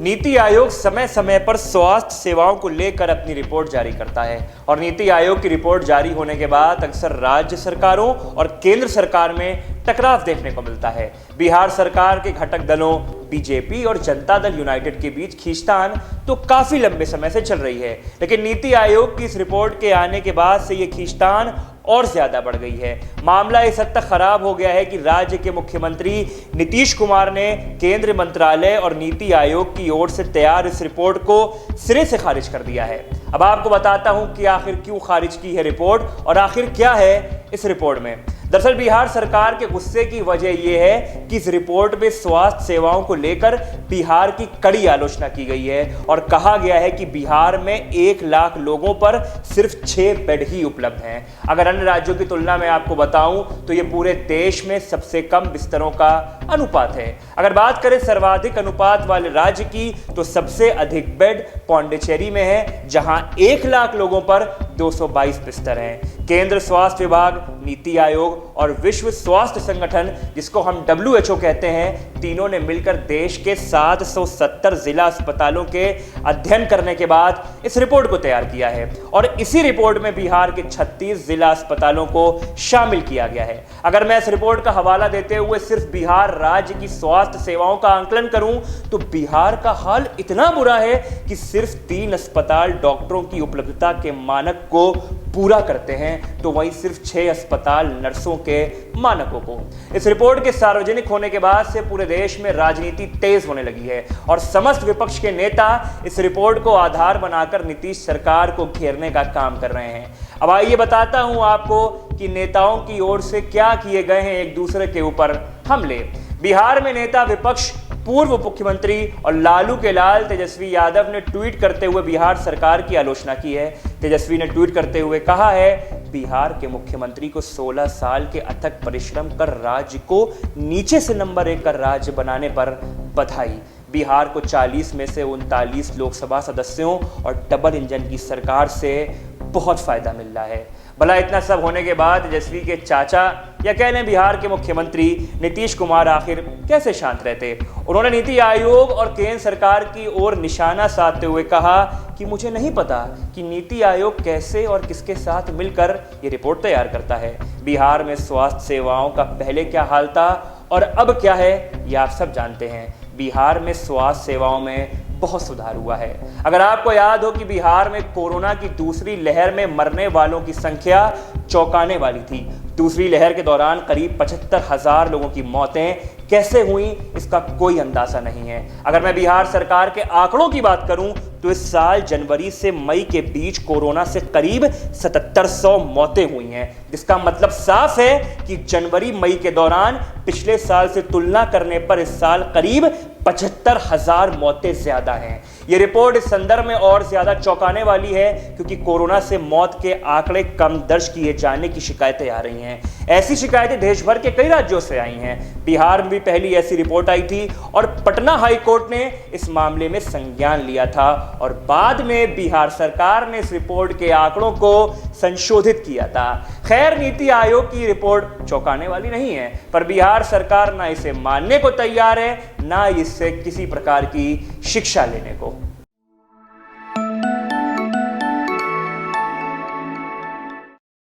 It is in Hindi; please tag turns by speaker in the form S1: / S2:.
S1: नीति आयोग समय समय पर स्वास्थ्य सेवाओं को लेकर अपनी रिपोर्ट जारी करता है और नीति आयोग की रिपोर्ट जारी होने के बाद अक्सर राज्य सरकारों और केंद्र सरकार में टकराव देखने को मिलता है। बिहार सरकार के घटक दलों बीजेपी और जनता दल यूनाइटेड के बीच खींचतान तो काफी लंबे समय से चल रही है, लेकिन नीति आयोग की इस रिपोर्ट के आने के बाद से ये खींचतान और ज्यादा बढ़ गई है। मामला इस हद तक खराब हो गया है कि राज्य के मुख्यमंत्री नीतीश कुमार ने केंद्रीय मंत्रालय और नीति आयोग की ओर से तैयार इस रिपोर्ट को सिरे से खारिज कर दिया है। अब आपको बताता हूं कि आखिर क्यों खारिज की है रिपोर्ट और आखिर क्या है इस रिपोर्ट में। दरअसल बिहार सरकार के गुस्से की वजह यह है कि इस रिपोर्ट में स्वास्थ्य सेवाओं को लेकर बिहार की कड़ी आलोचना की गई है और कहा गया है कि बिहार में 1 लाख लोगों पर सिर्फ 6 बेड ही उपलब्ध हैं। अगर अन्य राज्यों की तुलना में आपको बताऊं तो ये पूरे देश में सबसे कम बिस्तरों का अनुपात है। अगर बात करें सर्वाधिक अनुपात वाले राज्य की तो सबसे अधिक बेड पौंडीचेरी में है, जहां 1 लाख लोगों पर 222 बिस्तर हैं। केंद्र स्वास्थ्य विभाग, नीति आयोग और विश्व स्वास्थ्य संगठन, जिसको हम WHO कहते हैं, तीनों ने मिलकर देश के 770 जिला अस्पतालों के अध्ययन करने के बाद इस रिपोर्ट को तैयार किया है और इसी रिपोर्ट में बिहार के 36 जिला अस्पतालों को शामिल किया गया है। अगर मैं इस रिपोर्ट का हवाला देते हुए सिर्फ बिहार राज्य की स्वास्थ्य सेवाओं का आंकलन करूं तो बिहार का हाल इतना बुरा है कि सिर्फ 3 अस्पताल डॉक्टरों की उपलब्धता के मानक को पूरा करते हैं, तो वहीं सिर्फ 6 अस्पताल नर्सों के मानकों को। इस रिपोर्ट के सार्वजनिक होने के बाद से पूरे देश में राजनीति तेज होने लगी है और समस्त विपक्ष के नेता इस रिपोर्ट को आधार बनाकर नीतीश सरकार को घेरने का काम कर रहे हैं। अब आइए बताता हूं आपको कि नेताओं की ओर से क्या किए गए हैं एक दूसरे के ऊपर हमले। बिहार में नेता विपक्ष पूर्व मुख्यमंत्री और लालू के लाल तेजस्वी यादव ने ट्वीट करते हुए बिहार सरकार की आलोचना की है। तेजस्वी ने ट्वीट करते हुए कहा है, बिहार के मुख्यमंत्री को 16 साल के अथक परिश्रम कर राज्य को नीचे से नंबर 1 का राज्य बनाने पर बधाई। बिहार को 40 में से 39 लोकसभा सदस्यों और डबल इंजन की सरकार से बहुत फायदा मिल रहा है। भला इतना सब होने के बाद तेजस्वी के चाचा या कह लें बिहार के मुख्यमंत्री नीतीश कुमार आखिर कैसे शांत रहते। उन्होंने नीति आयोग और केंद्र सरकार की ओर निशाना साधते हुए कहा कि मुझे नहीं पता कि नीति आयोग कैसे और किसके साथ मिलकर ये रिपोर्ट तैयार करता है। बिहार में स्वास्थ्य सेवाओं का पहले क्या हाल था और अब क्या है, ये आप सब जानते हैं। बिहार में स्वास्थ्य सेवाओं में बहुत सुधार हुआ है। अगर आपको याद हो कि बिहार में कोरोना की दूसरी लहर में मरने वालों की संख्या चौंकाने वाली थी। दूसरी लहर के दौरान करीब 75,000 लोगों की मौतें कैसे हुई, इसका कोई अंदाजा नहीं है। अगर मैं बिहार सरकार के आंकड़ों की बात करूं तो इस साल जनवरी से मई के बीच कोरोना से करीब 7700 मौतें हुई हैं, जिसका मतलब साफ है कि जनवरी मई के दौरान पिछले साल से तुलना करने पर इस साल करीब 75,000 मौतें ज्यादा हैं। ये रिपोर्ट इस संदर्भ में और ज्यादा चौंकाने वाली है क्योंकि कोरोना से मौत के आंकड़े कम दर्ज किए जाने की शिकायतें आ रही हैं। ऐसी शिकायतें देश भर के कई राज्यों से आई हैं। बिहार में भी पहली ऐसी रिपोर्ट आई थी और पटना हाई कोर्ट ने इस मामले में संज्ञान लिया था और बाद में बिहार सरकार ने इस रिपोर्ट के आंकड़ों को संशोधित किया था। खैर, नीति आयोग की रिपोर्ट चौंकाने वाली नहीं है, पर बिहार सरकार ना इसे मानने को तैयार है, ना इससे किसी प्रकार की शिक्षा लेने को।